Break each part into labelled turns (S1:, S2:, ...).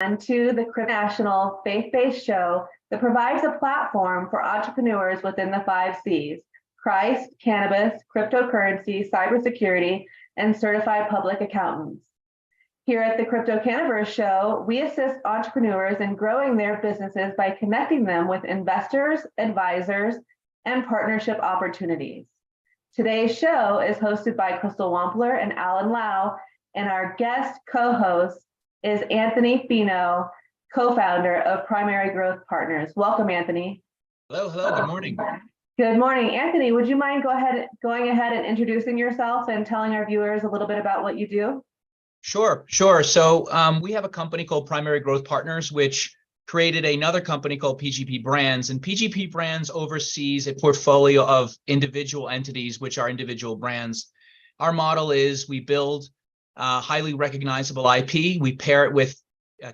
S1: And to the national faith-based show that provides a platform for entrepreneurs within the 5 C's: Christ, cannabis, cryptocurrency, cybersecurity, and certified public accountants. Here at the CryptoCannaVerse Show, we assist entrepreneurs in growing their businesses by connecting them with investors, advisors, and partnership opportunities. Today's show is hosted by Crystal Wampler and Alan Lau, and our guest co-host is Anthony Fino, co-founder of Primary Growth Partners. Welcome, Anthony.
S2: Hello, good morning.
S1: Good morning. Anthony, would you mind going ahead and introducing yourself and telling our viewers a little bit about what you do?
S2: Sure. So we have a company called Primary Growth Partners, which created another company called PGP Brands, and PGP Brands oversees a portfolio of individual entities, which are individual brands. Our model is we build highly recognizable IP, we pair it with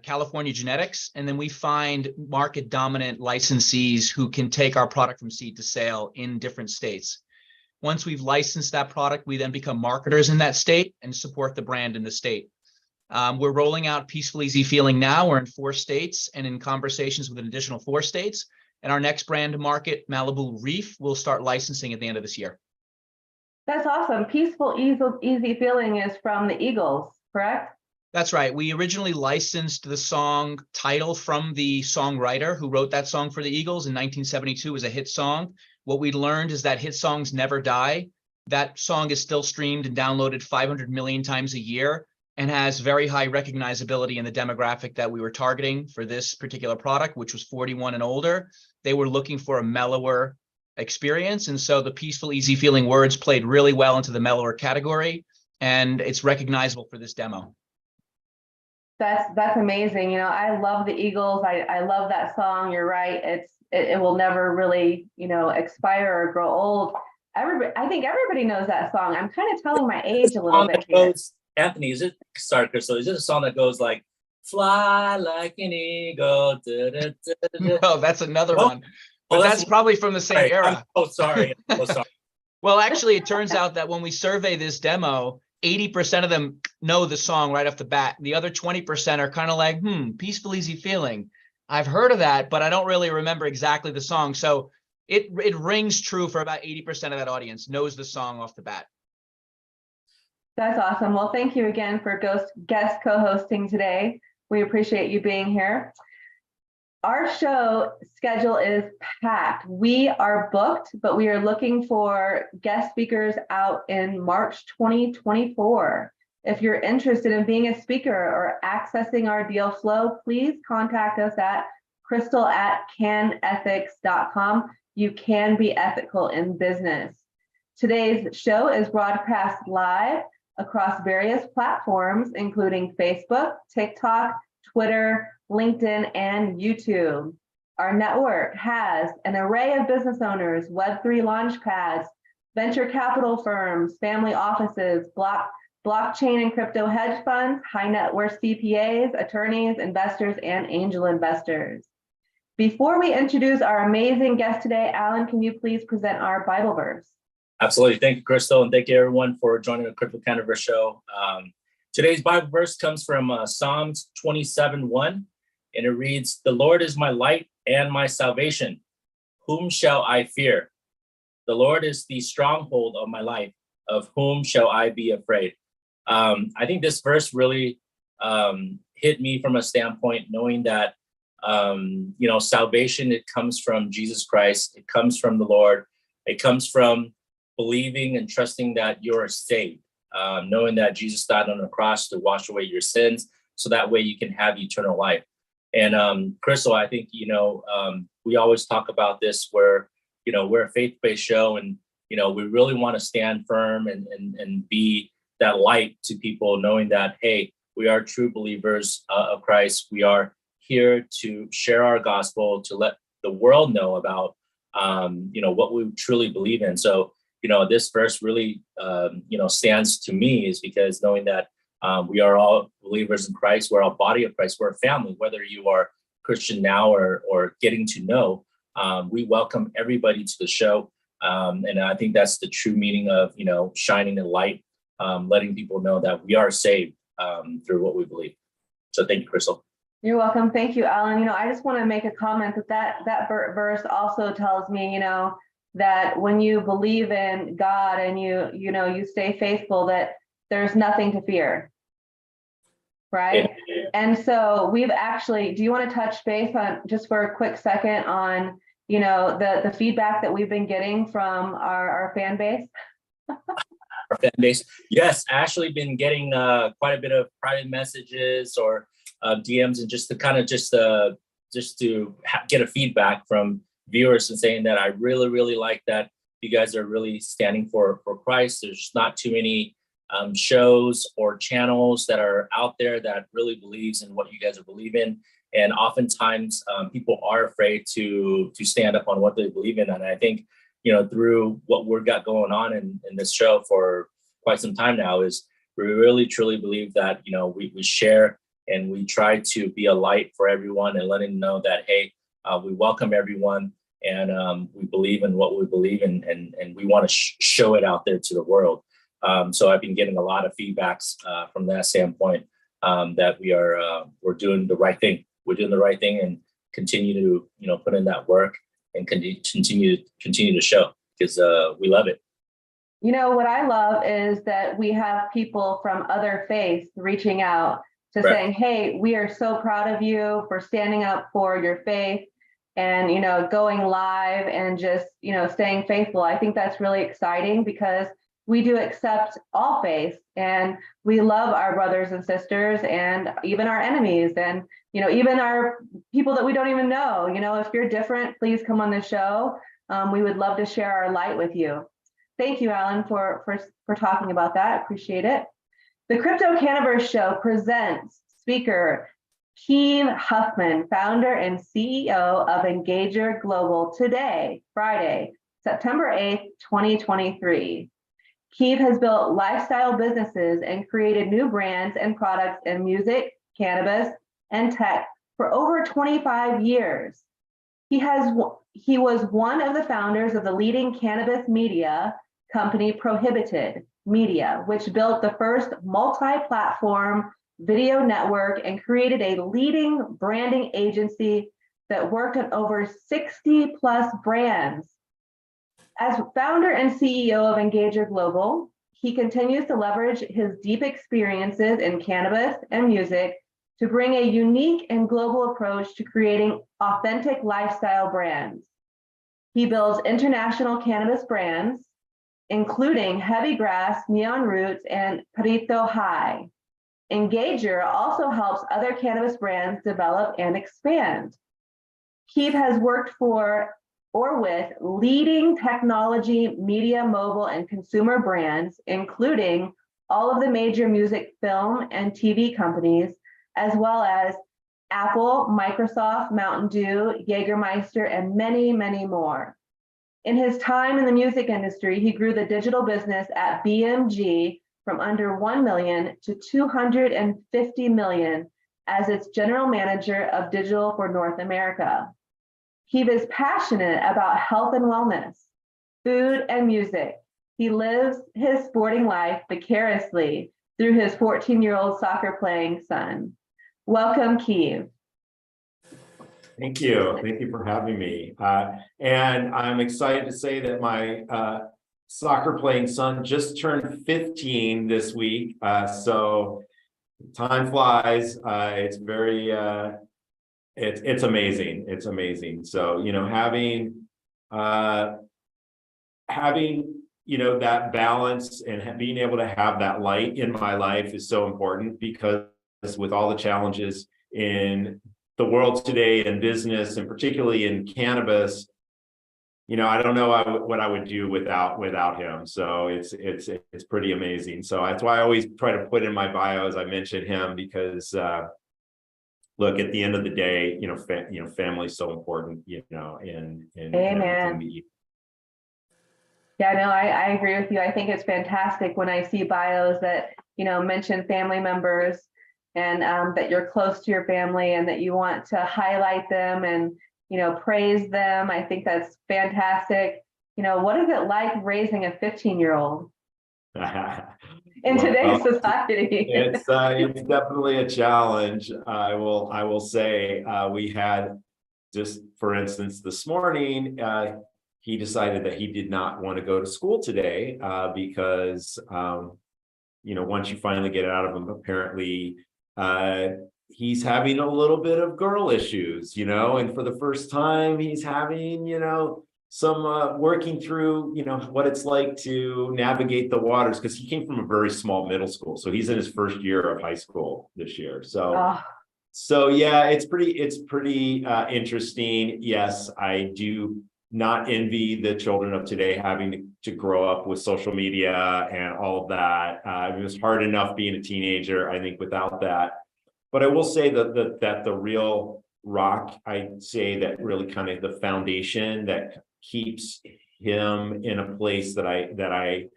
S2: California genetics, and then we find market dominant licensees who can take our product from seed to sale in different states. Once we've licensed that product, we then become marketers in that state and support the brand in the state. We're rolling out Peaceful Easy Feeling now. We're in 4 states and in conversations with an additional 4 states. And our next brand to market, Malibu Reef, will start licensing at the end of this year.
S1: That's awesome. Peaceful Easy Feeling is from the Eagles, correct?
S2: That's right. We originally licensed the song title from the songwriter who wrote that song for the Eagles in 1972. It was a hit song. What we learned is that hit songs never die. That song is still streamed and downloaded 500 million times a year and has very high recognizability in the demographic that we were targeting for this particular product, which was 41 and older. They were looking for a mellower experience. And so the Peaceful Easy Feeling words played really well into the mellower category, and it's recognizable for this demo.
S1: That's amazing. You know, I love the Eagles. I love that song. You're right. It will never really, expire or grow old. I think everybody knows that song. I'm kind of telling my age a little bit here.
S3: Anthony, sorry, Crystal, is it a song that goes like, fly like an eagle? Da, da, da, da.
S2: No, that's another one. But that's probably from the same era.
S3: Sorry.
S2: Well, actually, it turns out that when we survey this demo, 80% of them know the song right off the bat. The other 20% are kind of like, Peaceful Easy Feeling. I've heard of that, but I don't really remember exactly the song. So it rings true for about 80% of that audience, knows the song off the bat.
S1: That's awesome. Well, thank you again for guest co-hosting today. We appreciate you being here. Our show schedule is packed. We are booked, but we are looking for guest speakers out in March 2024. If you're interested in being a speaker or accessing our deal flow, please contact us at crystal@canethics.com. You can be ethical in business. Today's show is broadcast live across various platforms, including Facebook, TikTok, Twitter, LinkedIn, and YouTube. Our network has an array of business owners, Web3 launchpads, venture capital firms, family offices, blockchain and crypto hedge funds, high net worth CPAs, attorneys, investors, and angel investors. Before we introduce our amazing guest today, Alan, can you please present our Bible verse?
S3: Absolutely. Thank you, Crystal, and thank you, everyone, for joining the CryptoCannaVerse Show. Today's Bible verse comes from Psalms 27:1, and it reads, "The Lord is my light and my salvation. Whom shall I fear? The Lord is the stronghold of my life. Of whom shall I be afraid?" I think this verse really hit me from a standpoint knowing that, salvation, it comes from Jesus Christ. It comes from the Lord. It comes from believing and trusting that you're saved, knowing that Jesus died on the cross to wash away your sins, so that way you can have eternal life. And Crystal, I think, we always talk about this where, we're a faith-based show, and, we really want to stand firm and be that light to people, knowing that, hey, we are true believers of Christ. We are here to share our gospel, to let the world know about, what we truly believe in. So, this verse really, stands to me is because knowing that we are all believers in Christ, we're all body of Christ, we're a family, whether you are Christian now or getting to know, we welcome everybody to the show. And I think that's the true meaning of, shining the light, letting people know that we are saved through what we believe. So thank you, Crystal.
S1: You're welcome. Thank you, Alan. I just want to make a comment that verse also tells me, that when you believe in God and you stay faithful, that there's nothing to fear. Right. And so we've actually, do you want to touch base on just for a quick second on, the feedback that we've been getting from our fan base?
S3: Our fan base. Yes, actually been getting quite a bit of private messages or DMs, and just to kind of get a feedback from viewers and saying that I really, really like that you guys are really standing for Christ. There's not too many shows or channels that are out there that really believes in what you guys are believing. And oftentimes people are afraid to stand up on what they believe in. And I think, through what we've got going on in this show for quite some time now, is we really truly believe that, we share and we try to be a light for everyone and letting them know that, hey, we welcome everyone, and we believe in what we believe in, and we want to show it out there to the world. So I've been getting a lot of feedbacks from that standpoint, that we're doing the right thing. We're doing the right thing, and continue to put in that work and continue to show, because we love it.
S1: What I love is that we have people from other faiths reaching out to saying, hey, we are so proud of you for standing up for your faith and, going live and just, staying faithful. I think that's really exciting, because we do accept all faiths, and we love our brothers and sisters and even our enemies, and, even our people that we don't even know. If you're different, please come on the show. We would love to share our light with you. Thank you, Alan, for talking about that. Appreciate it. The CryptoCannaVerse Show presents speaker 𝐂𝐫 Huffman, founder and CEO of 𝐒𝐫𝐲𝐩𝐭𝐫 Global, today, Friday, September 8th, 2023. 𝐂𝐫 has built lifestyle businesses and created new brands and products in music, cannabis, and tech for over 25 years. He was one of the founders of the leading cannabis media company PRØHBTD Media, which built the first multi-platform video network and created a leading branding agency that worked on over 60 plus brands. As founder and CEO of 𝐒𝐫𝐲𝐩𝐭𝐫 Global, he continues to leverage his deep experiences in cannabis and music to bring a unique and global approach to creating authentic lifestyle brands. He builds international cannabis brands, including Heavy Grass, Neon Roots, and Perreito High. 𝐒𝐫𝐲𝐩𝐿 also helps other cannabis brands develop and expand. 𝐂𝐫 has worked for or with leading technology, media, mobile, and consumer brands, including all of the major music, film, and TV companies, as well as Apple, Microsoft, Mountain Dew, Jagermeister, and many, many more. In his time in the music industry, he grew the digital business at BMG from under 1 million to 250 million as its general manager of digital for North America. 𝐂𝐫 is passionate about health and wellness, food, and music. He lives his sporting life vicariously through his 14-year-old soccer-playing son. Welcome, 𝐂𝐫.
S4: Thank you. Thank you for having me. And I'm excited to say that my soccer-playing son just turned 15 this week. So time flies. It's very, it's amazing. It's amazing. So, having that balance and being able to have that light in my life is so important, because with all the challenges in the world today in business, and particularly in cannabis, I don't know what I would do without him. So it's pretty amazing. So that's why I always try to put in my bio, as I mentioned him, because look, at the end of the day, family is so important, in everything that you.
S1: Yeah, no, I agree with you. I think it's fantastic when I see bios that, mention family members, and that you're close to your family and that you want to highlight them and, praise them. I think that's fantastic. What is it like raising a 15-year-old? in
S4: Well,
S1: today's society.
S4: it's definitely a challenge. I will say we had, just for instance, this morning, he decided that he did not want to go to school today because once you finally get it out of him, apparently he's having a little bit of girl issues, and for the first time he's having, some working through, what it's like to navigate the waters, because he came from a very small middle school. So he's in his first year of high school this year. So yeah, it's pretty interesting. Yes, I do not envy the children of today having to grow up with social media and all of that. It was hard enough being a teenager, I think, without that. But I will say that the real rock, I'd say that really kind of the foundation that keeps him in a place that I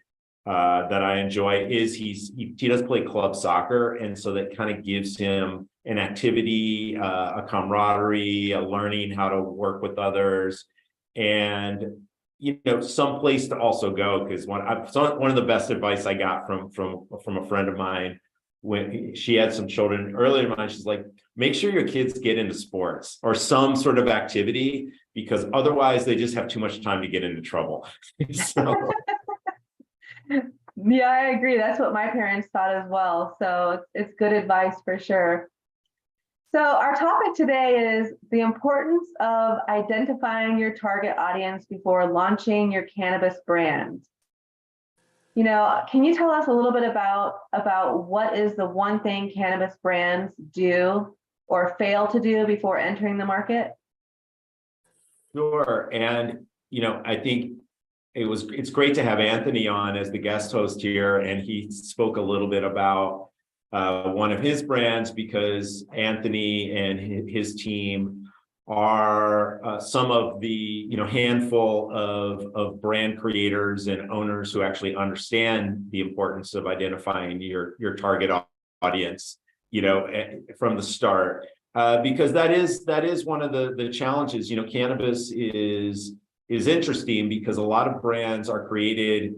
S4: enjoy is he does play club soccer, and so that kind of gives him an activity, a camaraderie, a learning how to work with others, and some place to also go. Because one of the best advice I got from a friend of mine, when she had some children earlier in mine, she's like, make sure your kids get into sports or some sort of activity, because otherwise they just have too much time to get into trouble. So.
S1: Yeah, I agree. That's what my parents thought as well. So it's good advice for sure. So our topic today is the importance of identifying your target audience before launching your cannabis brand. Can you tell us a little bit about what is the one thing cannabis brands do or fail to do before entering the market?
S4: Sure. And, I think it's great to have Anthony on as the guest host here. And he spoke a little bit about one of his brands, because Anthony and his team are some of the handful of brand creators and owners who actually understand the importance of identifying your target audience from the start, because that is one of the challenges. Cannabis is interesting because a lot of brands are created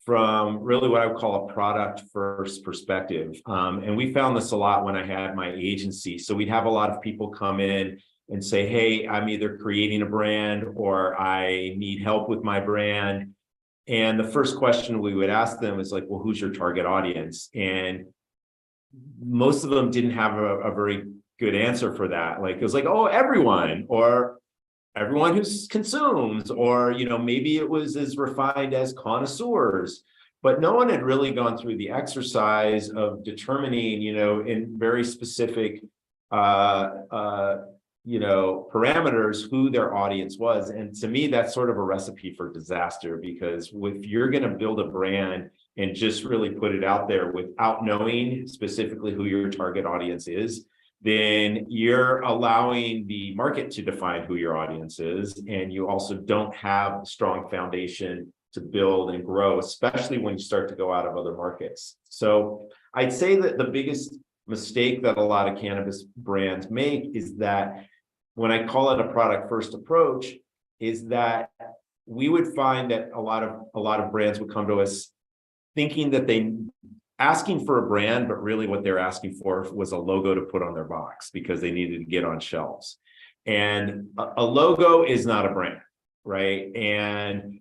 S4: from really what I would call a product first perspective. And we found this a lot when I had my agency. So we'd have a lot of people come in and say, hey, I'm either creating a brand or I need help with my brand. And the first question we would ask them is like, well, who's your target audience? And most of them didn't have a very good answer for that. Like, it was like, oh, everyone, or everyone who consumes, or, maybe it was as refined as connoisseurs. But no one had really gone through the exercise of determining, in very specific parameters who their audience was. And to me, that's sort of a recipe for disaster, because if you're going to build a brand and just really put it out there without knowing specifically who your target audience is, then you're allowing the market to define who your audience is. And you also don't have a strong foundation to build and grow, especially when you start to go out of other markets. So I'd say that the biggest mistake that a lot of cannabis brands make is that, when I call it a product first approach, is that we would find that a lot of brands would come to us thinking that asking for a brand, but really what they're asking for was a logo to put on their box because they needed to get on shelves. And a logo is not a brand, right? And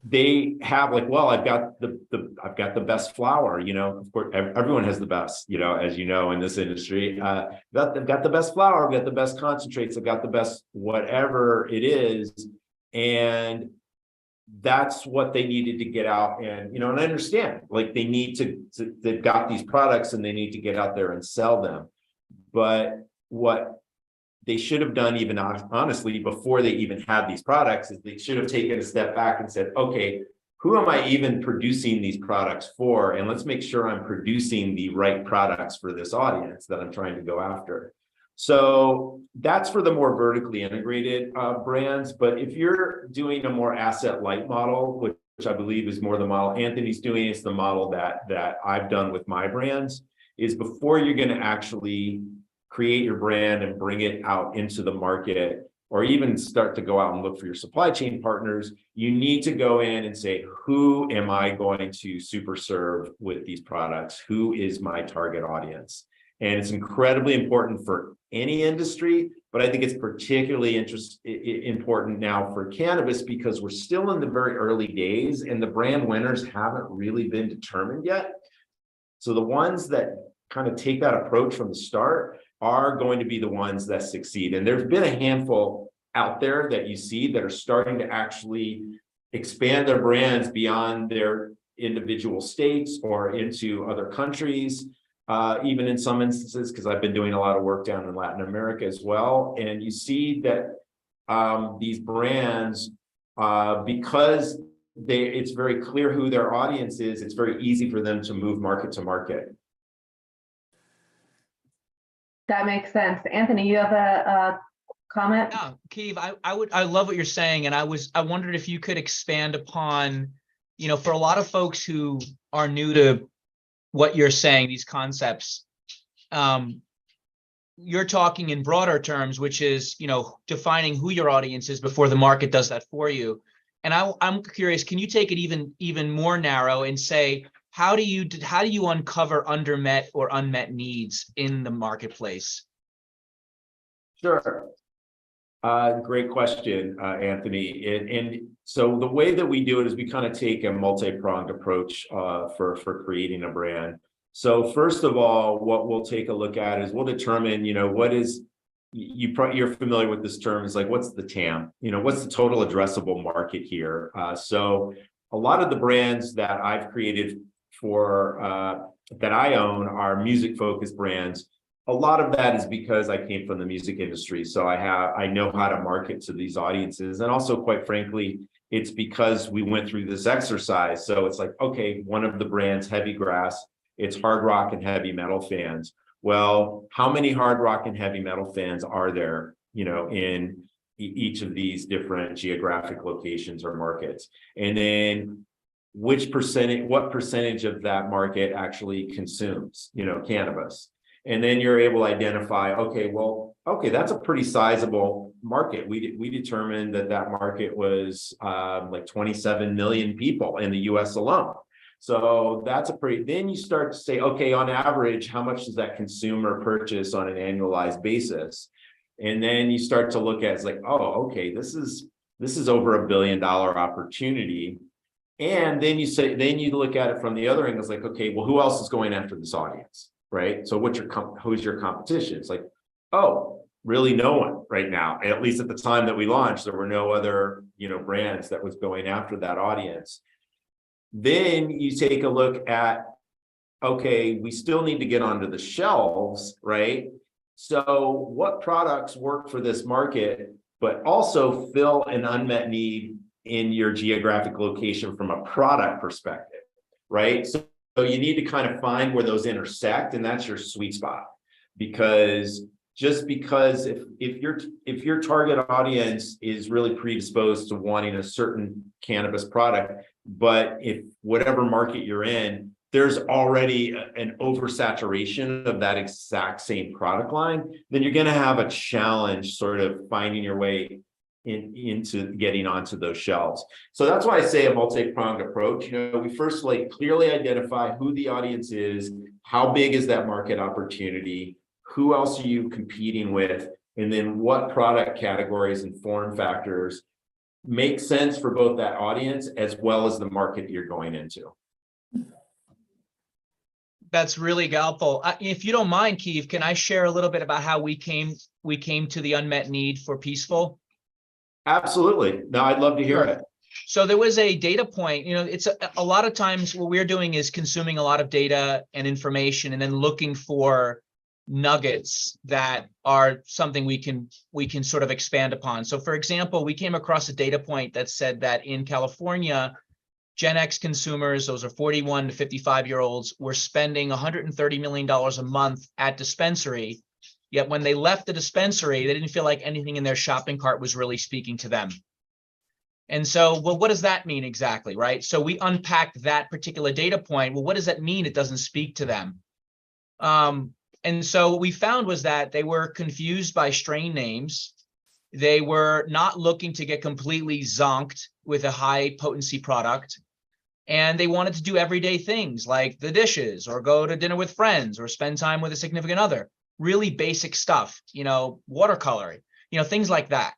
S4: they have like, well, I've got the best flower, of course, everyone has the best, as in this industry. I've got the best flower, I've got the best concentrates, I've got the best whatever it is. And that's what they needed to get out. And, and I understand, like, they need they've got these products and they need to get out there and sell them. But what they should have done, even honestly, before they even had these products, is they should have taken a step back and said, okay, who am I even producing these products for? And let's make sure I'm producing the right products for this audience that I'm trying to go after. So that's for the more vertically integrated brands. But if you're doing a more asset light model, which I believe is more the model Anthony's doing, it's the model that I've done with my brands, is before you're going to actually create your brand and bring it out into the market, or even start to go out and look for your supply chain partners, you need to go in and say, who am I going to super serve with these products? Who is my target audience? And it's incredibly important for any industry, but I think it's particularly important now for cannabis because we're still in the very early days and the brand winners haven't really been determined yet. So the ones that kind of take that approach from the start are going to be the ones that succeed. And there's been a handful out there that you see that are starting to actually expand their brands beyond their individual states or into other countries. Even in some instances, because I've been doing a lot of work down in Latin America as well. And you see that these brands, because it's very clear who their audience is, it's very easy for them to move market to market.
S1: That makes sense. Anthony, you have a comment?
S2: Yeah, Keeve, I love what you're saying. And I wondered if you could expand upon, for a lot of folks who are new to what you're saying, these concepts, you're talking in broader terms, which is, defining who your audience is before the market does that for you. And I'm curious, can you take it even more narrow and say, how do you uncover undermet or unmet needs in the marketplace?
S4: Sure. Great question, Anthony. And so the way that we do it is we kind of take a multi-pronged approach for creating a brand. So first of all, what we'll take a look at is we'll determine, what is, you're familiar with this term, is like, what's the TAM? What's the total addressable market here? So a lot of the brands that I've created that I own are music-focused brands. A lot of that is because I came from the music industry. So I know how to market to these audiences. And also, quite frankly, it's because we went through this exercise. So it's like, okay, one of the brands, Heavy Grass, it's hard rock and heavy metal fans. Well, how many hard rock and heavy metal fans are there, in each of these different geographic locations or markets? And then what percentage of that market actually consumes, cannabis? And then you're able to identify, okay, that's a pretty sizable market. We determined that market was like 27 million people in the US alone. So that's then you start to say, okay, on average, how much does that consumer purchase on an annualized basis? And then you start to look at, it's like, oh, okay, this is over $1 billion opportunity. And then you look at it from the other angle, it's like, okay, well, who else is going after this audience? Right? So who's your competition? It's like, oh, really no one right now. At least at the time that we launched, there were no other, brands that was going after that audience. Then you take a look at, okay, we still need to get onto the shelves, right? So what products work for this market, but also fill an unmet need in your geographic location from a product perspective, right? So you need to kind of find where those intersect, and that's your sweet spot. Because if your target audience is really predisposed to wanting a certain cannabis product, but if whatever market you're in, there's already an oversaturation of that exact same product line, then you're going to have a challenge sort of finding your way into getting onto those shelves. So that's why I say a multi-pronged approach. We first clearly identify who the audience is, how big is that market opportunity, who else are you competing with, and then what product categories and form factors make sense for both that audience as well as the market you're going into.
S2: That's really helpful. If you don't mind, Kieve, can I share a little bit about how we came to the unmet need for Peaceful?
S4: Absolutely. No, I'd love to hear it.
S2: So there was a data point, it's a lot of times what we're doing is consuming a lot of data and information and then looking for nuggets that are something we can sort of expand upon. So for example, we came across a data point that said that in California, Gen X consumers, those are 41 to 55-year-olds, were spending $130 million a month at dispensary. Yet when they left the dispensary, they didn't feel like anything in their shopping cart was really speaking to them. And so, well, what does that mean exactly, right? So we unpacked that particular data point. Well, what does that mean? It doesn't speak to them. And so what we found was that they were confused by strain names. They were not looking to get completely zonked with a high potency product. And they wanted to do everyday things like the dishes or go to dinner with friends or spend time with a significant other. Really basic stuff, watercoloring, things like that.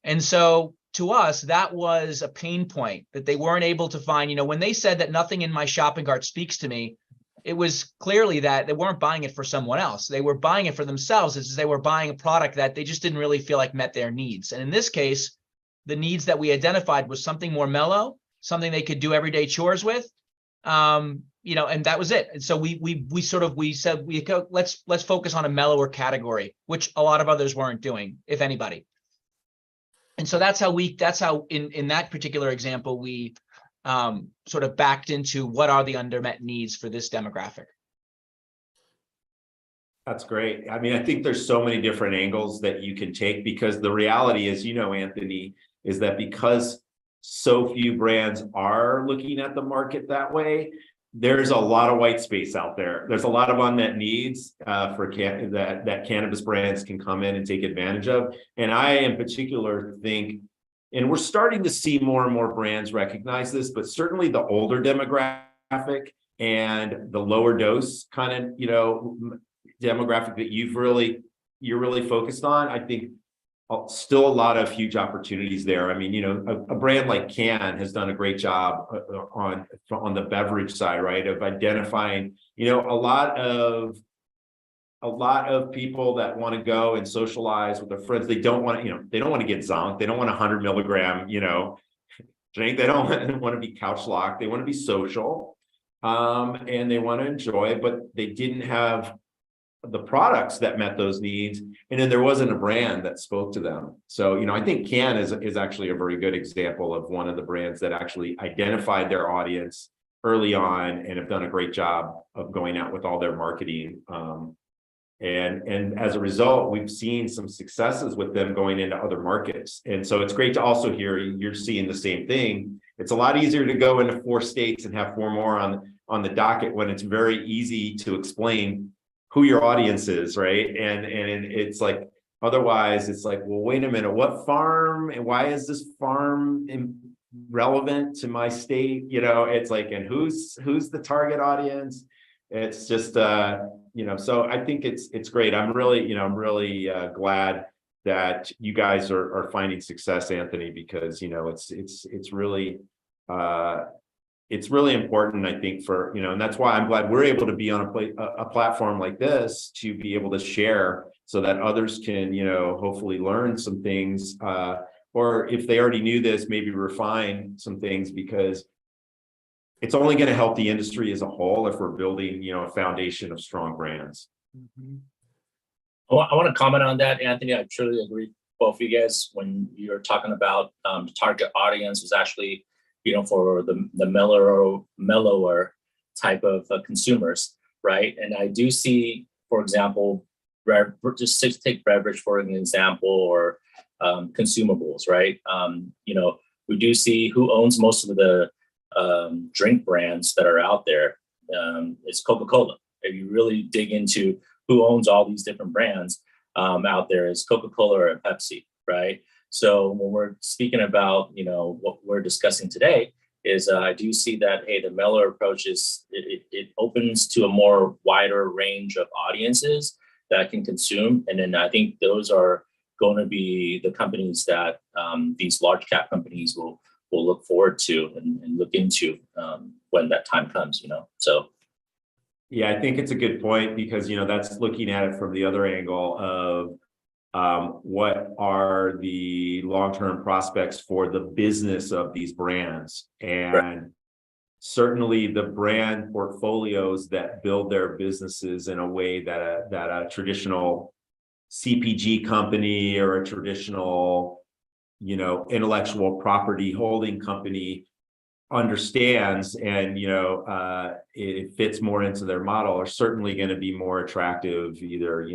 S2: And so to us, that was a pain point that they weren't able to find. When they said that nothing in my shopping cart speaks to me, it was clearly that they weren't buying it for someone else. They were buying it for themselves, as they were buying a product that they just didn't really feel like met their needs. And in this case, the needs that we identified was something more mellow, something they could do everyday chores with, and that was it. And so we said let's focus on a mellower category, which a lot of others weren't doing, if anybody. And so that's how in that particular example, we sort of backed into what are the unmet needs for this demographic.
S4: That's great. I mean, I think there's so many different angles that you can take, because the reality is, Anthony, is that because so few brands are looking at the market that way, there's a lot of white space out there. There's a lot of unmet needs that cannabis brands can come in and take advantage of. And I in particular think, and we're starting to see more and more brands recognize this, but certainly the older demographic and the lower dose kind of, demographic that you're really focused on, I think still a lot of huge opportunities there. I mean, a brand like Can has done a great job on the beverage side, right? Of identifying, a lot of people that want to go and socialize with their friends. They don't want to, they don't want to get zonked. They don't want 100 milligram, drink. They don't want to be couch locked. They want to be social, and they want to enjoy, but they didn't have the products that met those needs, and then there wasn't a brand that spoke to them. So I think Can is actually a very good example of one of the brands that actually identified their audience early on and have done a great job of going out with all their marketing, and as a result, we've seen some successes with them going into other markets. And so it's great to also hear you're seeing the same thing. It's a lot easier to go into 4 states and have 4 more on the docket when it's very easy to explain who your audience is, right? And it's like, otherwise it's like, well, wait a minute, what farm and why is this farm relevant to my state? It's like, and who's the target audience? It's just, so I think it's great. I'm really glad that you guys are finding success, Anthony, because, it's really important, I think, for, and that's why I'm glad we're able to be on a platform like this to be able to share so that others can, hopefully learn some things, or if they already knew this, maybe refine some things, because it's only going to help the industry as a whole if we're building, a foundation of strong brands.
S3: Mm-hmm. Well, I want to comment on that, Anthony. I truly agree with both of you guys when you're talking about the target audience was actually, for the mellower type of consumers, right? And I do see, for example, just take beverage for an example, or consumables, right? We do see who owns most of the drink brands that are out there. It's Coca-Cola. If you really dig into who owns all these different brands out there, is Coca-Cola or Pepsi, right? So when we're speaking about, what we're discussing today is I do see that, hey, the mellower approach is, it opens to a more wider range of audiences that can consume. And then I think those are going to be the companies that these large cap companies will look forward to and look into when that time comes, so.
S4: Yeah, I think it's a good point, because, that's looking at it from the other angle of what are the long-term prospects for the business of these brands. And right. Certainly the brand portfolios that build their businesses in a way that a traditional CPG company or a traditional, intellectual property holding company understands, and it fits more into their model, are certainly going to be more attractive, either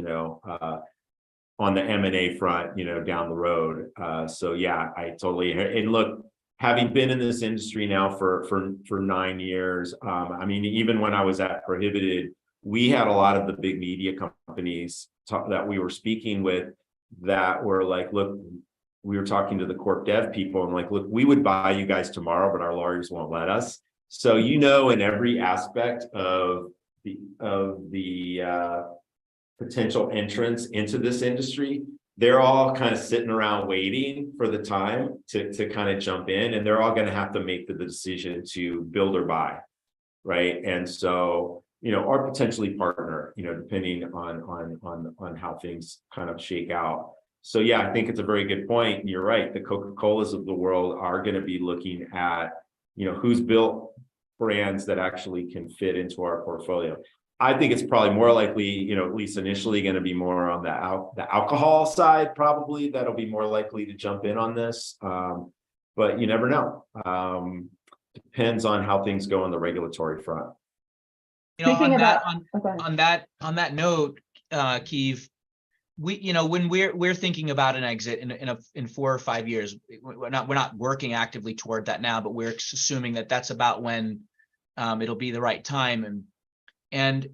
S4: on the M&A front, down the road. So yeah, I totally, and look, having been in this industry now for 9 years, I mean, even when I was at Prohibited, we had a lot of the big media companies that we were speaking with that were like, look, we were talking to the corp dev people and like, look, we would buy you guys tomorrow, but our lawyers won't let us. So, in every aspect of the potential entrance into this industry, they're all kind of sitting around waiting for the time to kind of jump in, and they're all going to have to make the decision to build or buy, right? And so, or potentially partner, depending on how things kind of shake out. So yeah, I think it's a very good point. You're right. The Coca-Colas of the world are going to be looking at, who's built brands that actually can fit into our portfolio. I think it's probably more likely, at least initially, going to be more on the alcohol side. Probably that'll be more likely to jump in on this, but you never know. Depends on how things go on the regulatory front.
S1: Speaking
S2: On that note, Keeve, when we're thinking about an exit in 4 or 5 years, we're not working actively toward that now, but we're assuming that that's about when it'll be the right time. And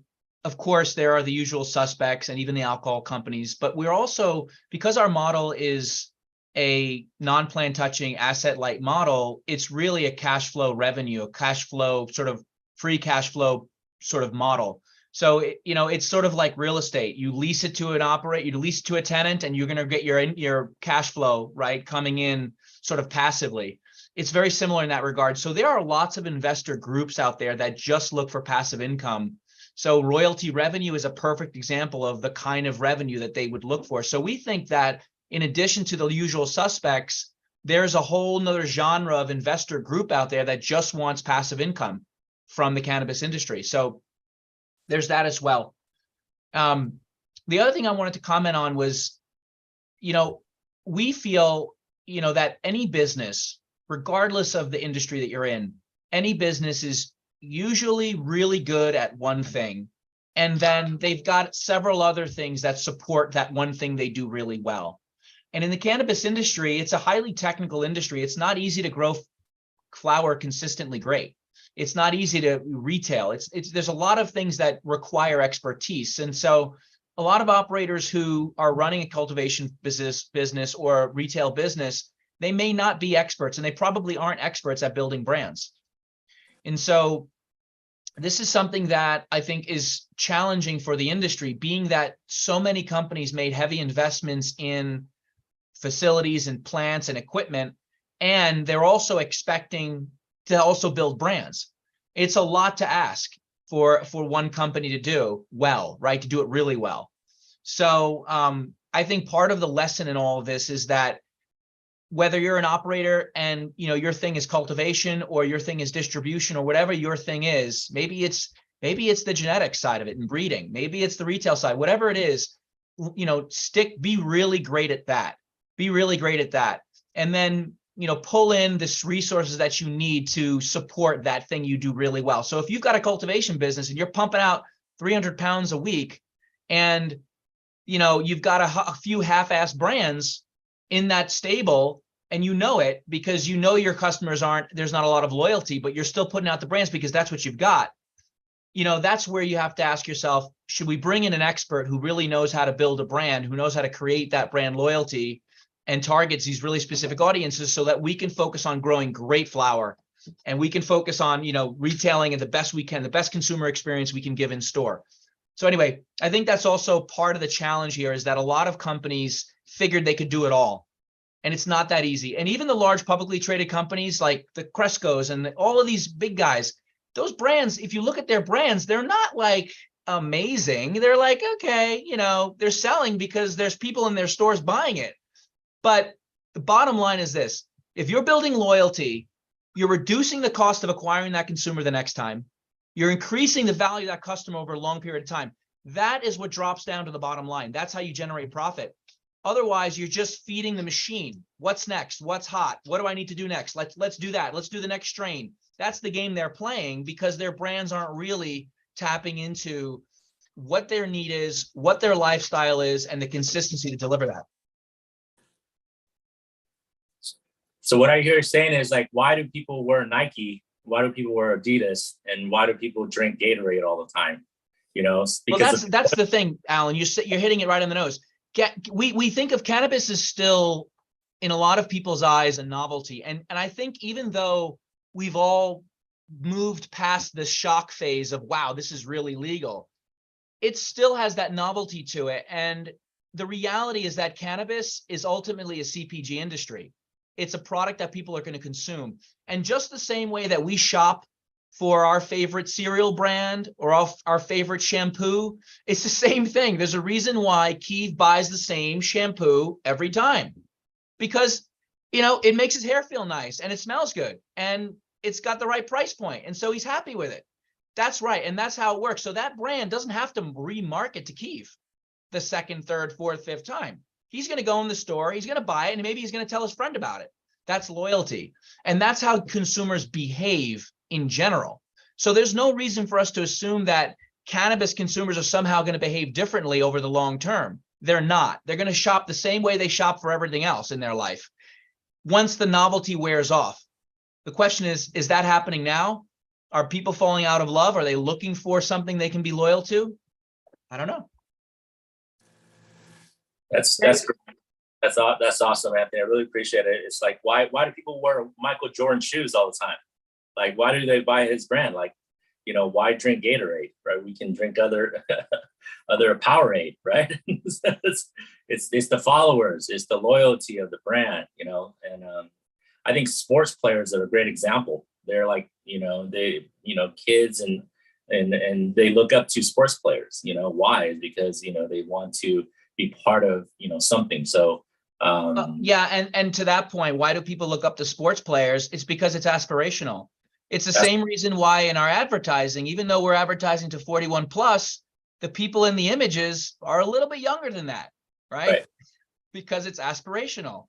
S2: of course, there are the usual suspects and even the alcohol companies, but we're also, because our model is a non-plan touching asset light model, it's really a cash flow revenue, a cash flow sort of free cash flow sort of model. So, it's sort of like real estate. You lease it to you lease it to a tenant, and you're going to get your cash flow, right, coming in sort of passively. It's very similar in that regard. So there are lots of investor groups out there that just look for passive income. So royalty revenue is a perfect example of the kind of revenue that they would look for. So we think that in addition to the usual suspects, there's a whole nother genre of investor group out there that just wants passive income from the cannabis industry. So there's that as well. The other thing I wanted to comment on was, we feel, that any business, regardless of the industry that you're in, any business is usually really good at one thing. And then they've got several other things that support that one thing they do really well. And in the cannabis industry, it's a highly technical industry. It's not easy to grow flower consistently great. It's not easy to retail. There's a lot of things that require expertise. And so a lot of operators who are running a cultivation business or a retail business, they may not be experts, and they probably aren't experts at building brands. And so this is something that I think is challenging for the industry, being that so many companies made heavy investments in facilities and plants and equipment, and they're also expecting to also build brands. It's a lot to ask for one company to do well, right? To do it really well. So I think part of the lesson in all of this is that whether you're an operator and your thing is cultivation, or your thing is distribution, or whatever your thing is, maybe it's the genetic side of it and breeding, maybe it's the retail side, whatever it is, be really great at that. Be really great at that. And then pull in the resources that you need to support that thing you do really well. So if you've got a cultivation business and you're pumping out 300 pounds a week, and you've got a few half-assed brands in that stable, and it because your customers there's not a lot of loyalty, but you're still putting out the brands because that's what you've got. That's where you have to ask yourself, should we bring in an expert who really knows how to build a brand, who knows how to create that brand loyalty and targets these really specific audiences, so that we can focus on growing great flower, and we can focus on, retailing it the best we can, the best consumer experience we can give in store. So anyway, I think that's also part of the challenge here, is that a lot of companies figured they could do it all, and it's not that easy. And even the large publicly traded companies like the Crescos and all of these big guys, those brands, if you look at their brands, they're not like amazing. They're like, okay, they're selling because there's people in their stores buying it. But the bottom line is this: if you're building loyalty, you're reducing the cost of acquiring that consumer the next time. You're increasing the value of that customer over a long period of time. That is what drops down to the bottom line. That's how you generate profit. Otherwise, you're just feeding the machine. What's next? What's hot? What do I need to do next? Let's do that. Let's do the next strain. That's the game they're playing, because their brands aren't really tapping into what their need is, what their lifestyle is, and the consistency to deliver that.
S3: So what I hear you saying is, like, why do people wear Nike? Why do people wear Adidas? And why do people drink Gatorade all the time? Because
S2: well, that's the thing, Alan. You're hitting it right on the nose. We think of cannabis as still in a lot of people's eyes, a novelty. And I think even though we've all moved past the shock phase of, wow, this is really legal, it still has that novelty to it. And the reality is that cannabis is ultimately a CPG industry. It's a product that people are going to consume. And just the same way that we shop for our favorite cereal brand or our favorite shampoo, it's the same thing. There's a reason why 𝐂𝐫 buys the same shampoo every time, because, you know, it makes his hair feel nice and it smells good and it's got the right price point. And so he's happy with it. That's right. And that's how it works. So that brand doesn't have to remarket to 𝐂𝐫 the second, third, fourth, fifth time. He's going to go in the store, he's going to buy it, and maybe he's going to tell his friend about it. That's loyalty. And that's how consumers behave in general. So there's no reason for us to assume that cannabis consumers are somehow going to behave differently over the long term. They're not. They're going to shop the same way they shop for everything else in their life. Once the novelty wears off, the question is that happening now? Are people falling out of love? Are they looking for something they can be loyal to? I don't know.
S3: That's great. That's awesome, Anthony. I really appreciate it. It's like, why do people wear Michael Jordan shoes all the time? Like, why do they buy his brand? Like, you know, why drink Gatorade, right? We can drink other Powerade, right? it's the followers, it's the loyalty of the brand, you know. And I think sports players are a great example. They're like, you know, kids and they look up to sports players. You know, why? Because, you know, they want to be part of, you know, something. So
S2: yeah, and to that point, why do people look up to sports players? It's because it's aspirational. It's the same reason why in our advertising, even though we're advertising to 41 plus, the people in the images are a little bit younger than that, right? Because it's aspirational.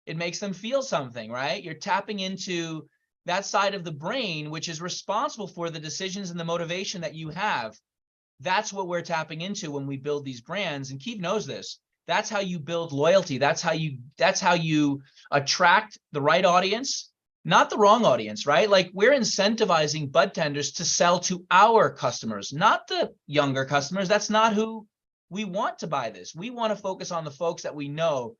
S2: It makes them feel something, right? You're tapping into that side of the brain, which is responsible for the decisions and the motivation that you have. That's what we're tapping into when we build these brands. And 𝐂𝐫 knows this. That's how you build loyalty. That's how you attract the right audience, not the wrong audience, right? Like, we're incentivizing bud tenders to sell to our customers, not the younger customers. That's not who we want to buy this. We want to focus on the folks that we know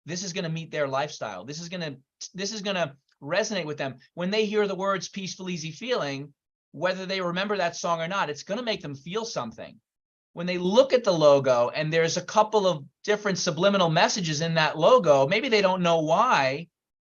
S2: this is going to meet their lifestyle. This is going to resonate with them. When they hear the words peaceful, easy feeling, whether they remember that song or not, it's going to make them feel something. When they look at the logo and there's a couple of different subliminal messages in that logo, maybe they don't know why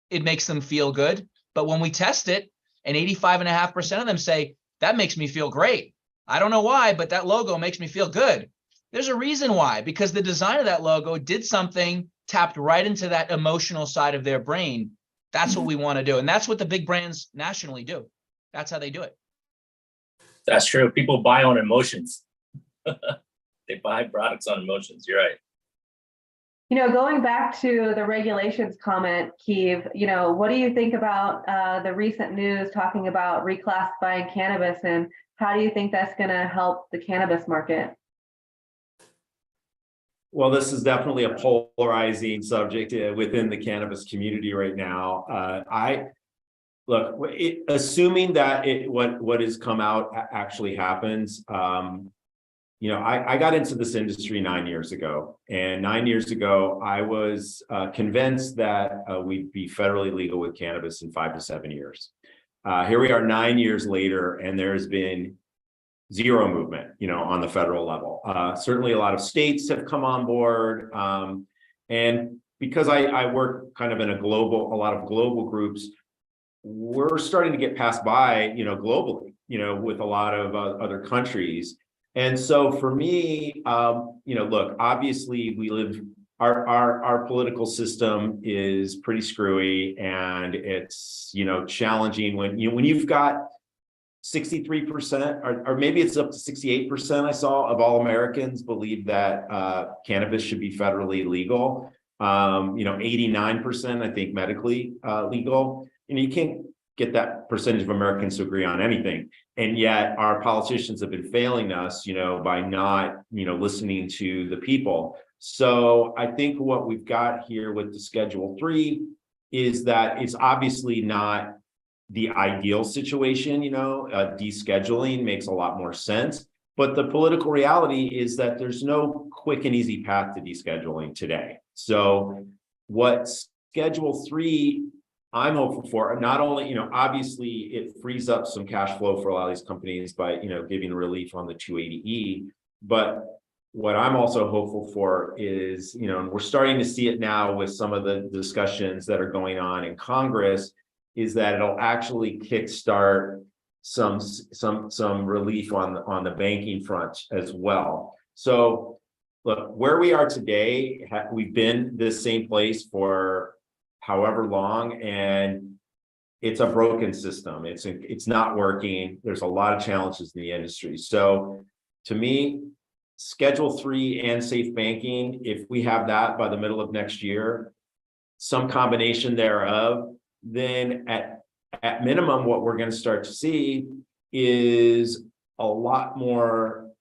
S2: it makes them feel good. But when we test it, and 85.5% of them say, that makes me feel great. I don't know why, but that logo makes me feel good. There's a reason why, because the design of that logo did something, tapped right into that emotional side of their brain. That's what we want to do. And that's what the big brands nationally do. That's how they do it.
S3: That's true. People buy on emotions. They buy products on emotions. You're right.
S1: You know, going back to the regulations comment, 𝐂𝐫, you know, what do you think about the recent news talking about reclassifying cannabis, and how do you think that's going to help the cannabis market?
S4: Well, this is definitely a polarizing subject within the cannabis community right now. Assuming that what has come out actually happens, you know, I got into this industry 9 years ago, and 9 years ago, I was convinced that we'd be federally legal with cannabis in 5 to 7 years. Here we are 9 years later, and there's been zero movement, you know, on the federal level. Certainly a lot of states have come on board. And because I work kind of in a lot of global groups, we're starting to get passed by, you know, globally, you know, with a lot of other countries. And so for me, you know, look, obviously our political system is pretty screwy, and it's, you know, challenging when you've got 63%, or maybe it's up to 68%, I saw, of all Americans believe that cannabis should be federally legal. You know, 89%, I think, medically legal. You know, you can't get that percentage of Americans to agree on anything. And yet our politicians have been failing us, you know, by not, you know, listening to the people. So I think what we've got here with the Schedule 3 is that it's obviously not the ideal situation, you know, descheduling makes a lot more sense. But the political reality is that there's no quick and easy path to descheduling today. So what Schedule 3, I'm hopeful for, not only, obviously it frees up some cash flow for a lot of these companies by, giving relief on the 280E, but what I'm also hopeful for is, and we're starting to see it now with some of the discussions that are going on in Congress, is that it'll actually kickstart some relief on the banking front as well. So look, where we are today, we've been this same place for however long, and it's a broken system. It's not working. There's a lot of challenges in the industry. So to me, Schedule 3 and safe banking, if we have that by the middle of next year, some combination thereof, then at minimum, what we're going to start to see is a lot more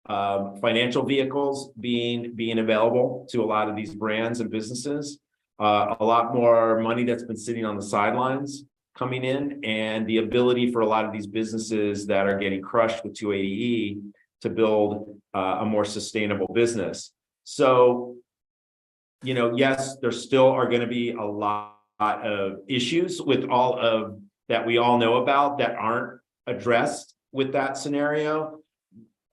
S4: financial vehicles being available to a lot of these brands and businesses, a lot more money that's been sitting on the sidelines coming in, and the ability for a lot of these businesses that are getting crushed with 280E to build a more sustainable business. So, yes, there still are going to be a lot of issues with all of that we all know about that aren't addressed with that scenario.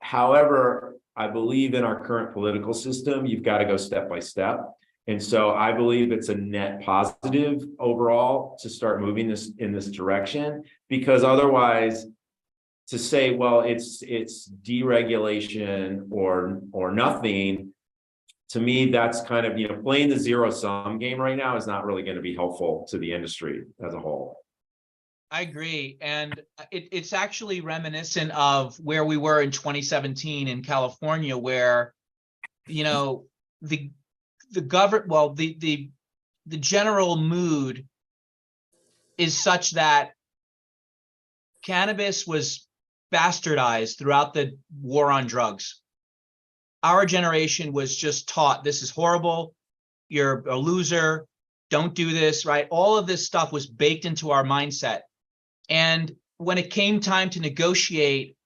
S4: However, I believe in our current political system, you've got to go step by step. And so I believe it's a net positive overall to start moving this in this direction, because otherwise, to say, well, it's deregulation or nothing, to me, that's kind of, playing the zero-sum game right now is not really going to be helpful to the industry as a whole.
S2: I agree. And it's actually reminiscent of where we were in 2017 in California, where, the general mood is such that cannabis was bastardized throughout the war on drugs. Our generation was just taught, this is horrible, you're a loser, don't do this, right? All of this stuff was baked into our mindset. And when it came time to negotiate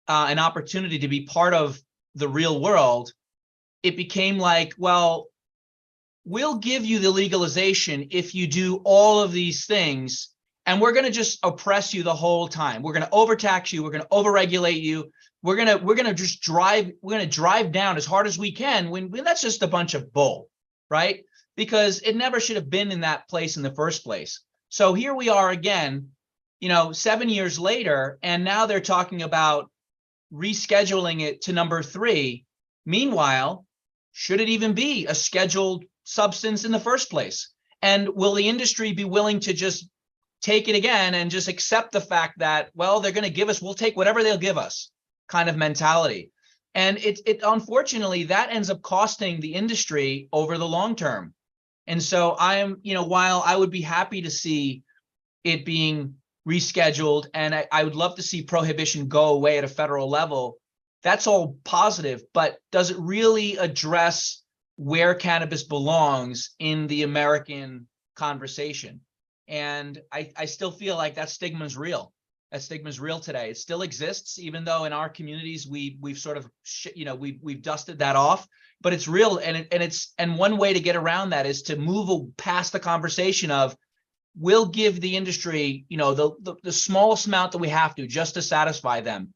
S2: an opportunity to be part of the real world, it became like, well, we'll give you the legalization if you do all of these things, and we're going to just oppress you the whole time. We're going to overtax you. We're going to overregulate you. We're going to drive down as hard as we can when that's just a bunch of bull, right? Because it never should have been in that place in the first place. So here we are again, 7 years later, and now they're talking about rescheduling it to number 3. Meanwhile, should it even be a scheduled substance in the first place? And will the industry be willing to just take it again and just accept the fact that, well, they're going to give us, we'll take whatever they'll give us kind of mentality? And it unfortunately, that ends up costing the industry over the long term. And so I am, while I would be happy to see it being rescheduled, and I would love to see prohibition go away at a federal level, that's all positive, but does it really address where cannabis belongs in the American conversation? And I still feel like that stigma is real. That stigma is real today. It still exists, even though in our communities we've sort of we've dusted that off. But it's real, and one way to get around that is to move past the conversation of, we'll give the industry the smallest amount that we have to just to satisfy them.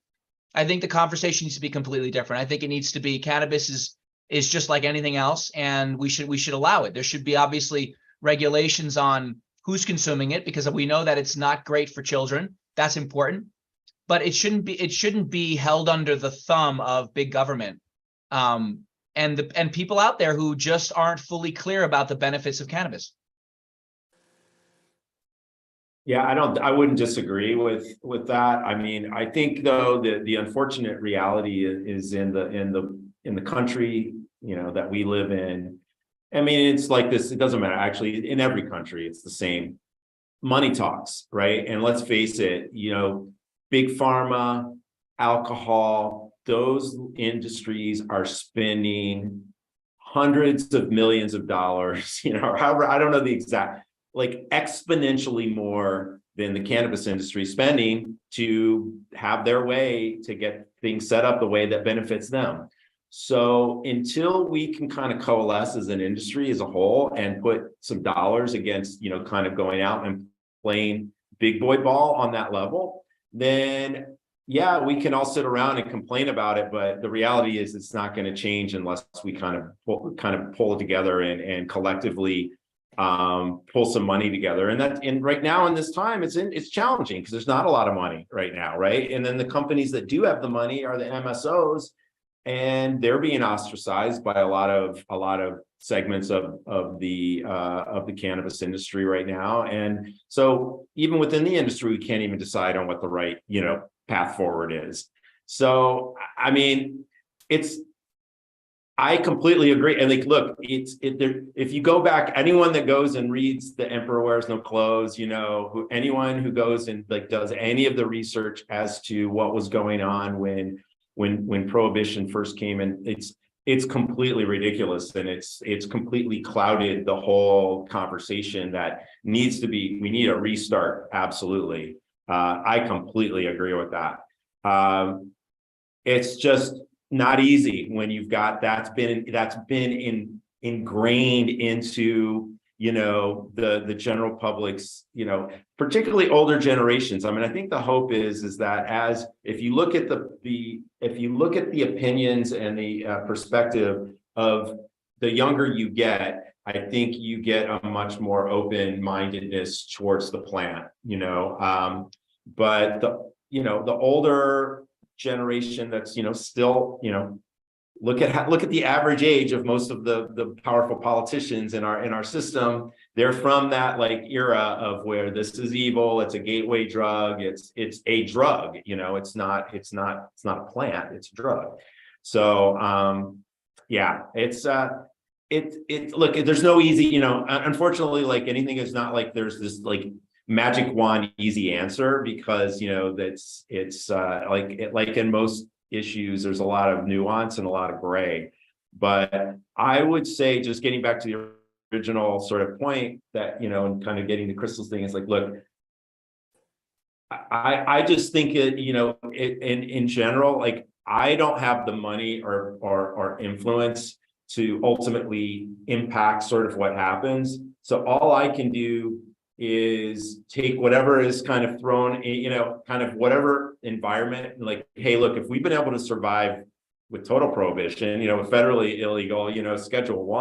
S2: I think the conversation needs to be completely different. I think it needs to be, cannabis is just like anything else, and we should allow it. There should be obviously regulations on who's consuming it, because we know that it's not great for children. That's important, but it shouldn't be held under the thumb of big government and people out there who just aren't fully clear about the benefits of cannabis.
S4: Yeah, I wouldn't disagree with that. I mean, I think though the unfortunate reality is in the country, that we live in. I mean, it's like this, it doesn't matter. Actually, in every country, it's the same. Money talks, right? And let's face it, big pharma, alcohol, those industries are spending hundreds of millions of dollars, however, I don't know the exact, like exponentially more than the cannabis industry spending to have their way to get things set up the way that benefits them. So until we can kind of coalesce as an industry as a whole and put some dollars against, kind of going out and playing big boy ball on that level, then yeah, we can all sit around and complain about it, but the reality is it's not going to change unless we kind of pull it together and collectively pull some money together. And right now in this time, it's challenging because there's not a lot of money right now, right? And then the companies that do have the money are the MSOs, and they're being ostracized by a lot of segments of the cannabis industry right now. And so even within the industry, we can't even decide on what the right, path forward is. So, I mean, I completely agree. And look, if you go back, anyone that goes and reads The Emperor Wears No Clothes, anyone who goes and does any of the research as to what was going on when prohibition first came in, it's completely ridiculous, and it's completely clouded the whole conversation that we need a restart. Absolutely. I completely agree with that. It's just not easy when you've got that's been ingrained into the general public's, particularly older generations. I mean, I think the hope is that if you look at the opinions and the perspective of the younger you get, I think you get a much more open-mindedness towards the plant, but the older generation that's, still, look at the average age of most of the powerful politicians in our system. They're from that era of where this is evil. It's a gateway drug. It's a drug, it's not a plant, it's a drug. So, yeah, look, there's no easy, unfortunately, anything is not there's this magic wand easy answer, because it's like in most issues, there's a lot of nuance and a lot of gray. But I would say, just getting back to the original sort of point that, and kind of getting the crystals thing, is look, I just think in general, I don't have the money or influence to ultimately impact sort of what happens. So all I can do is take whatever is kind of thrown, kind of whatever environment, hey, look, if we've been able to survive with total prohibition, federally illegal, Schedule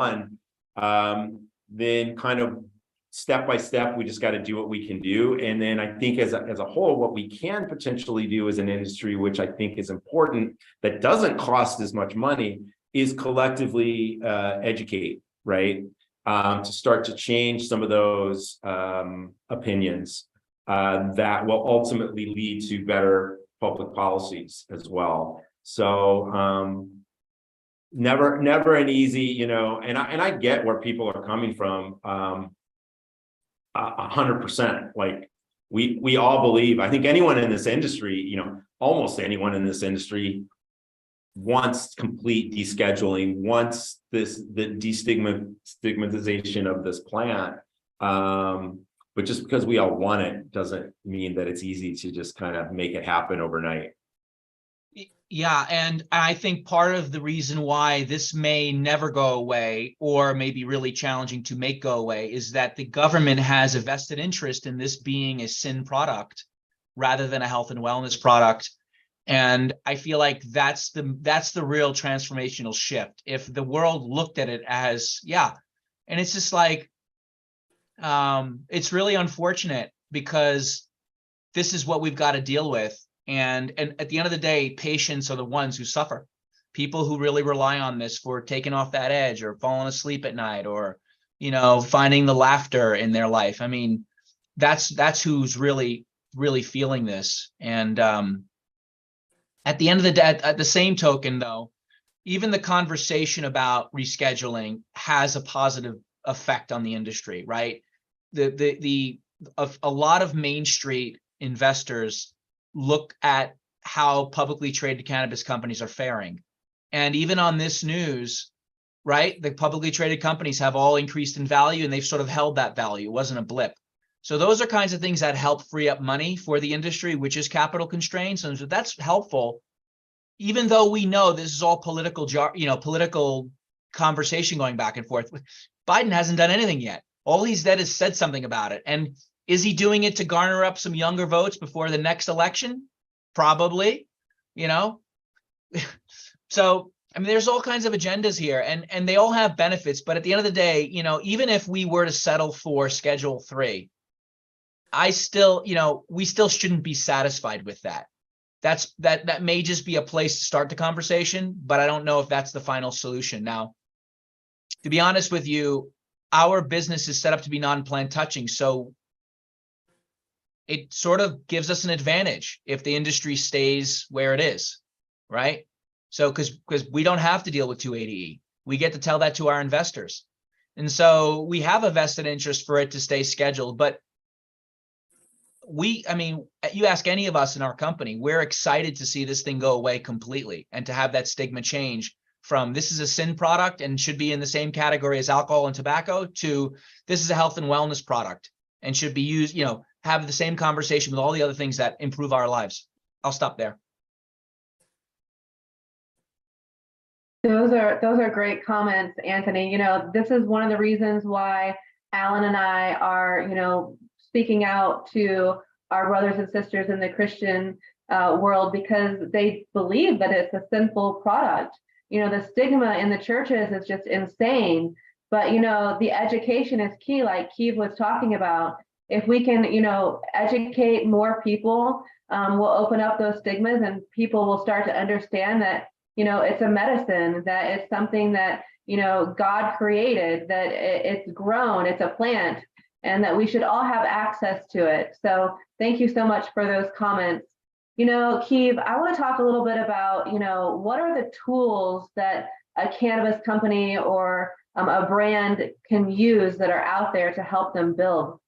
S4: I, then kind of step by step, we just got to do what we can do. And then I think as a whole, what we can potentially do as an industry, which I think is important, that doesn't cost as much money, is collectively educate, right? To start to change some of those opinions that will ultimately lead to better public policies as well. So never an easy, and I get where people are coming from 100%. We all believe, I think anyone in this industry, almost anyone in this industry wants complete descheduling, wants the destigmatization of this plant. But just because we all want it doesn't mean that it's easy to just kind of make it happen overnight.
S2: Yeah, and I think part of the reason why this may never go away, or may be really challenging to make go away, is that the government has a vested interest in this being a sin product rather than a health and wellness product. And I feel like that's the real transformational shift. If the world looked at it as, yeah, and it's just it's really unfortunate, because this is what we've got to deal with. And at the end of the day, patients are the ones who suffer. People who really rely on this for taking off that edge, or falling asleep at night, or, finding the laughter in their life. I mean, that's who's really, really feeling this. And at the end of the day, at the same token, though, even the conversation about rescheduling has a positive effect on the industry, right? A lot of Main Street investors look at how publicly traded cannabis companies are faring. And even on this news, right, the publicly traded companies have all increased in value, and they've sort of held that value. It wasn't a blip. So those are kinds of things that help free up money for the industry, which is capital constrained. So that's helpful. even though we know this is all political, political conversation going back and forth, Biden hasn't done anything yet. All he's done is said something about it. And is he doing it to garner up some younger votes before the next election? Probably, So, I mean, there's all kinds of agendas here, and they all have benefits. But at the end of the day, even if we were to settle for Schedule 3, we still shouldn't be satisfied with that. That may just be a place to start the conversation, but I don't know if that's the final solution. Now, to be honest with you, our business is set up to be non-plant touching, so it sort of gives us an advantage if the industry stays where it is, right? So because we don't have to deal with 280E. We get to tell that to our investors. And so we have a vested interest for it to stay scheduled. But you ask any of us in our company, we're excited to see this thing go away completely and to have that stigma change from this is a sin product and should be in the same category as alcohol and tobacco to this is a health and wellness product and should be used, have the same conversation with all the other things that improve our lives. I'll stop there.
S1: Those are great comments, Anthony. This is one of the reasons why Alan and I are, speaking out to our brothers and sisters in the Christian world, because they believe that it's a sinful product. The stigma in the churches is just insane. But, the education is key, like Kieve was talking about. If we can, educate more people, we'll open up those stigmas and people will start to understand that, it's a medicine, that it's something that, God created, that it's grown, it's a plant, and that we should all have access to it. So thank you so much for those comments. Kieve, I want to talk a little bit about, what are the tools that a cannabis company or a brand can use that are out there to help them build?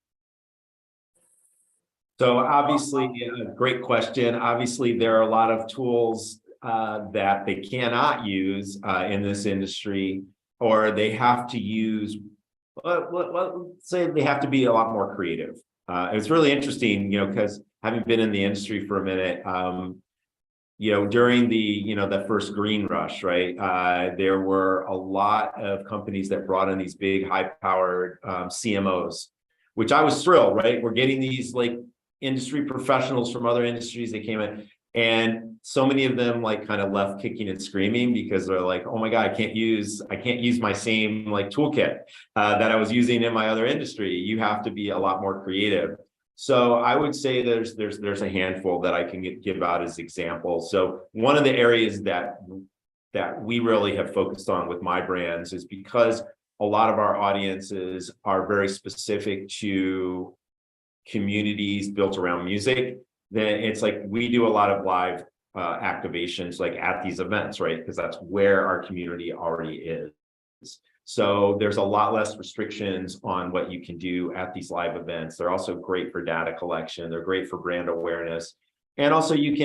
S4: So obviously, a great question. Obviously, there are a lot of tools that they cannot use in this industry, or they have to use, let's say they have to be a lot more creative. It's really interesting, because having been in the industry for a minute, during the first green rush, right, there were a lot of companies that brought in these big high-powered CMOs, which I was thrilled, right? We're getting these like industry professionals from other industries that came in, and so many of them like kind of left kicking and screaming because they're like, oh my God, I can't use my same like toolkit that I was using in my other industry. You have to be a lot more creative. So I would say there's a handful that I can give out as examples. So one of the areas that we really have focused on with my brands is because a lot of our audiences are very specific to communities built around music. Then it's like we do a lot of live activations like at these events, right? Because that's where our community already is. So there's a lot less restrictions on what you can do at these live events. They're also great for data collection. They're great for brand awareness. And also you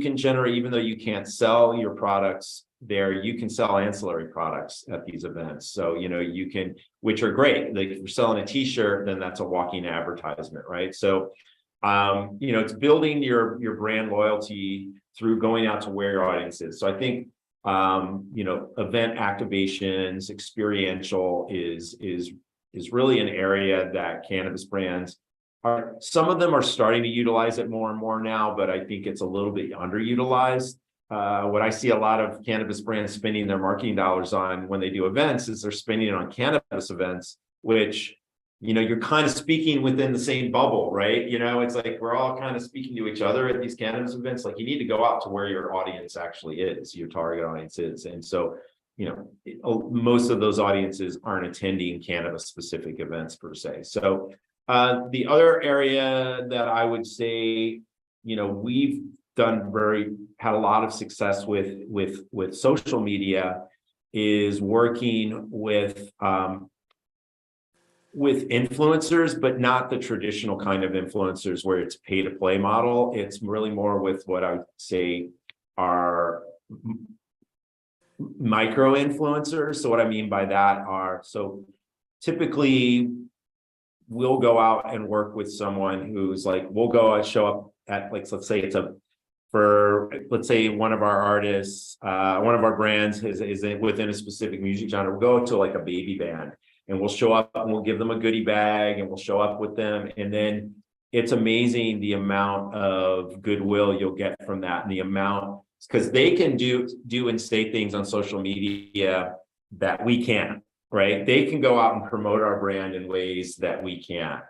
S4: can generate, even though you can't sell your products there, you can sell ancillary products at these events. So, you can, which are great. Like if you're selling a t-shirt, then that's a walking advertisement, right? So, it's building your brand loyalty through going out to where your audience is. So I think, event activations, experiential is really an area that cannabis brands some of them are starting to utilize it more and more now, but I think it's a little bit underutilized. What I see a lot of cannabis brands spending their marketing dollars on when they do events is they're spending it on cannabis events, which, you're kind of speaking within the same bubble, right? It's like we're all kind of speaking to each other at these cannabis events. Like you need to go out to where your audience actually is, your target audience is. And so, most of those audiences aren't attending cannabis specific events per se. So the other area that I would say, we've had a lot of success with social media is working with influencers, but not the traditional kind of influencers where it's pay to play model. It's really more with what I would say are micro influencers. So what I mean by that are, so typically we'll go out and work with someone who's like, we'll go and show up at, like, let's say it's for, let's say, one of our artists, one of our brands is within a specific music genre, we'll go to like a baby band and we'll show up and we'll give them a goodie bag and we'll show up with them. And then it's amazing the amount of goodwill you'll get from that, and the amount, because they can do and say things on social media that we can't, right? They can go out and promote our brand in ways that we can't.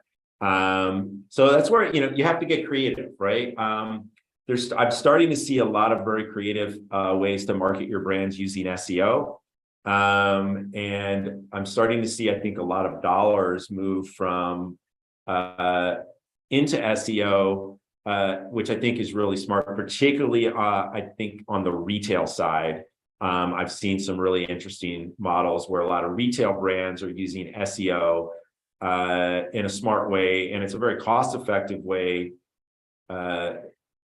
S4: So that's where, you have to get creative, right? I'm starting to see a lot of very creative ways to market your brands using SEO. And I'm starting to see, I think, a lot of dollars move from into SEO, which I think is really smart, particularly I think on the retail side. I've seen some really interesting models where a lot of retail brands are using SEO in a smart way, and it's a very cost-effective way,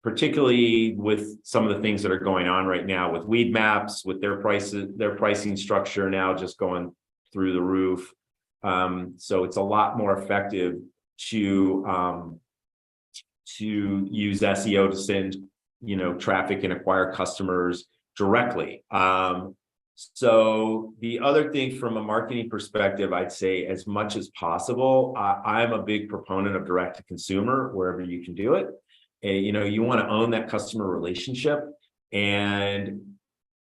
S4: particularly with some of the things that are going on right now with weed maps, with their prices, their pricing structure now just going through the roof. So it's a lot more effective to use SEO to send, traffic and acquire customers directly. So the other thing from a marketing perspective, I'd say as much as possible, I'm a big proponent of direct to consumer wherever you can do it. And, you want to own that customer relationship. And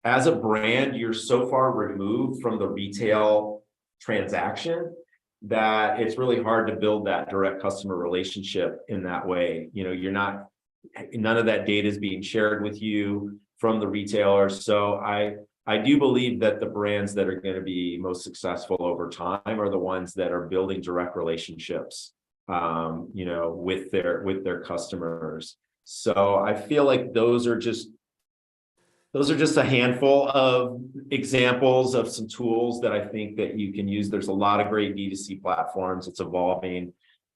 S4: as a brand, you're so far removed from the retail transaction that it's really hard to build that direct customer relationship in that way. None of that data is being shared with you from the retailer. So I do believe that the brands that are going to be most successful over time are the ones that are building direct relationships, with their customers. So I feel like those are just a handful of examples of some tools that I think that you can use. There's a lot of great D2C platforms. It's evolving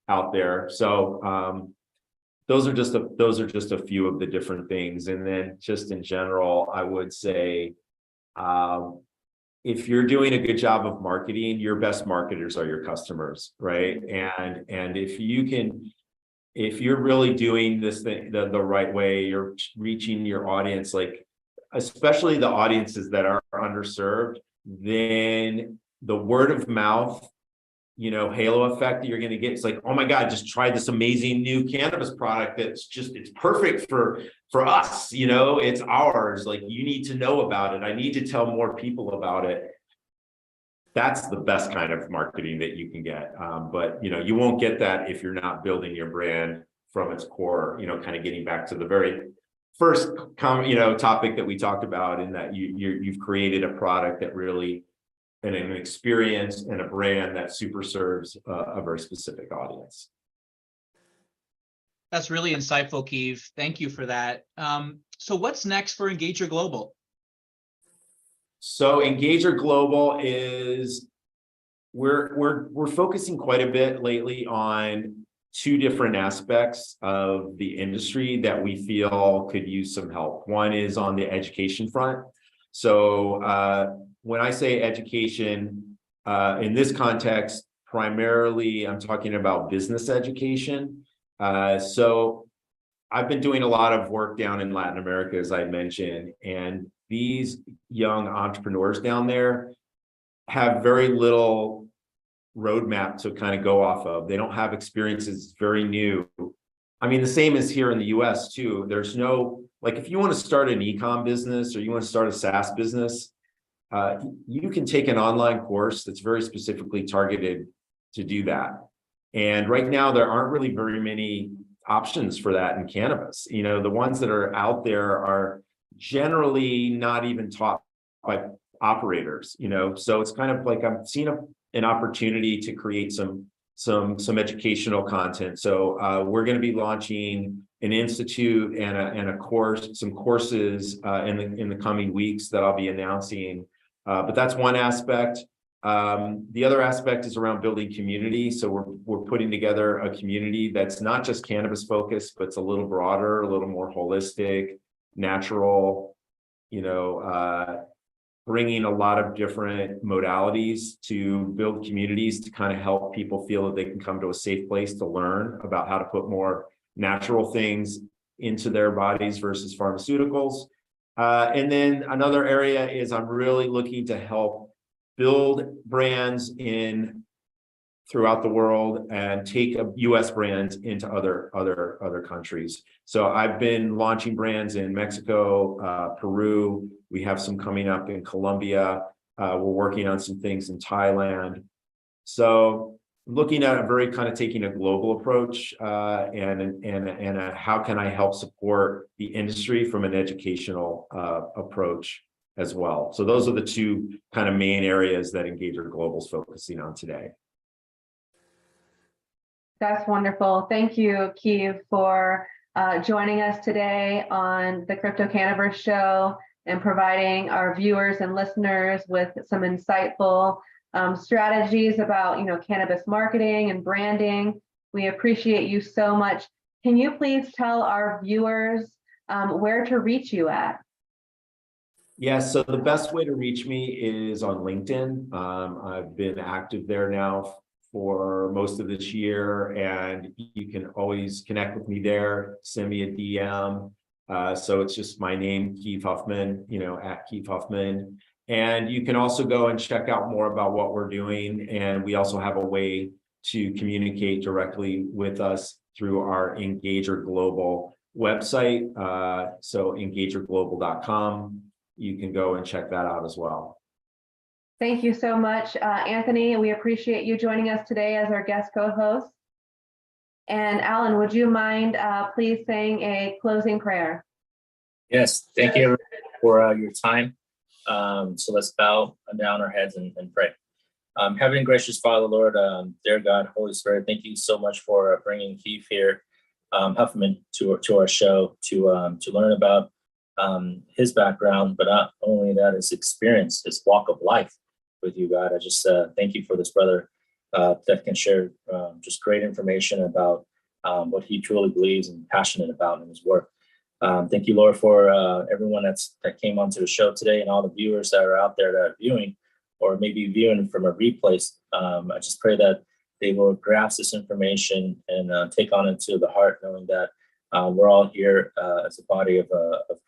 S4: out there. So those are just a few of the different things. And then just in general, I would say, if you're doing a good job of marketing, your best marketers are your customers, right? And if you're really doing this thing the right way, you're reaching your audience, like especially the audiences that are underserved, then the word of mouth, halo effect that you're going to get. It's like, oh my God, just tried this amazing new cannabis product it's perfect for us, it's ours. Like, you need to know about it. I need to tell more people about it. That's the best kind of marketing that you can get. But you won't get that if you're not building your brand from its core, kind of getting back to the very first topic that we talked about, in that you've created a product that really, and an experience and a brand that super serves a very specific audience.
S2: That's really insightful, 𝐂𝐫. Thank you for that. So what's next for 𝐂𝐫𝐲𝐭 Global?
S4: So 𝐂𝐫𝐲𝐭 Global is, we're focusing quite a bit lately on two different aspects of the industry that we feel could use some help. One is on the education front. So when I say education, in this context, primarily I'm talking about business education. So I've been doing a lot of work down in Latin America, as I mentioned, and these young entrepreneurs down there have very little roadmap to kind of go off of. They don't have experiences. It's very new. I mean, the same as here in the US too. There's no, like, if you want to start an e-com business or you want to start a SaaS business, you can take an online course that's very specifically targeted to do that. And right now, there aren't really very many options for that in cannabis. The ones that are out there are generally not even taught by operators, so it's kind of like I'm seeing an opportunity to create some educational content. So we're going to be launching an institute and a course, some courses in the coming weeks that I'll be announcing. But that's one aspect. The other aspect is around building community. So we're putting together a community that's not just cannabis focused, but it's a little broader, a little more holistic, natural, bringing a lot of different modalities to build communities to kind of help people feel that they can come to a safe place to learn about how to put more natural things into their bodies versus pharmaceuticals. And then another area is I'm really looking to help build brands throughout the world and take a US brands into other countries. So I've been launching brands in Mexico, Peru. We have some coming up in Colombia. We're working on some things in Thailand. So looking at taking a global approach and how can I help support the industry from an educational approach as well. So those are the two kind of main areas that 𝐂𝐫𝐲𝐻 Global is focusing on today.
S1: That's wonderful. Thank you, Kieve, for joining us today on the CryptoCannaVerse Show and providing our viewers and listeners with some insightful strategies about, cannabis marketing and branding. We appreciate you so much. Can you please tell our viewers where to reach you at?
S4: Yes, so the best way to reach me is on LinkedIn. I've been active there now for most of this year, and you can always connect with me there, send me a DM. So it's just my name, Kieve Huffman, at Kieve Huffman. And you can also go and check out more about what we're doing. And we also have a way to communicate directly with us through our 𝐂𝐫𝐲𝐻 Global website. So 𝐂𝐫𝐲global.com. You can go and check that out as well.
S1: Thank you so much, Anthony. We appreciate you joining us today as our guest co-host. And Alan, would you mind please saying a closing prayer?
S3: Yes, thank you everyone for your time. So let's bow down our heads and pray. Heavenly gracious Father, Lord, dear God, Holy Spirit, thank you so much for bringing Kieve here, Huffman, to our show to learn about his background, but not only that, his experience, his walk of life with you, God. I just thank you for this brother that can share just great information about what he truly believes and passionate about in his work. Thank you, Lord, for everyone that came onto the show today and all the viewers that are out there that are viewing or maybe viewing from a replay. I just pray that they will grasp this information and take on it to the heart, knowing that we're all here as a body of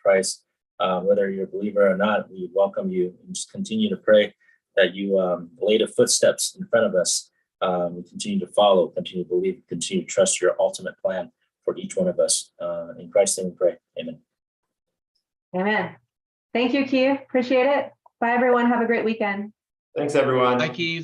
S3: Christ. Whether you're a believer or not, we welcome you and just continue to pray that you lay the footsteps in front of us. We continue to follow, continue to believe, continue to trust your ultimate plan for each one of us. In Christ's name we pray. Amen.
S1: Amen. Thank you, Kieve. Appreciate it. Bye, everyone. Have a great weekend.
S4: Thanks, everyone.
S2: Bye, Kieve.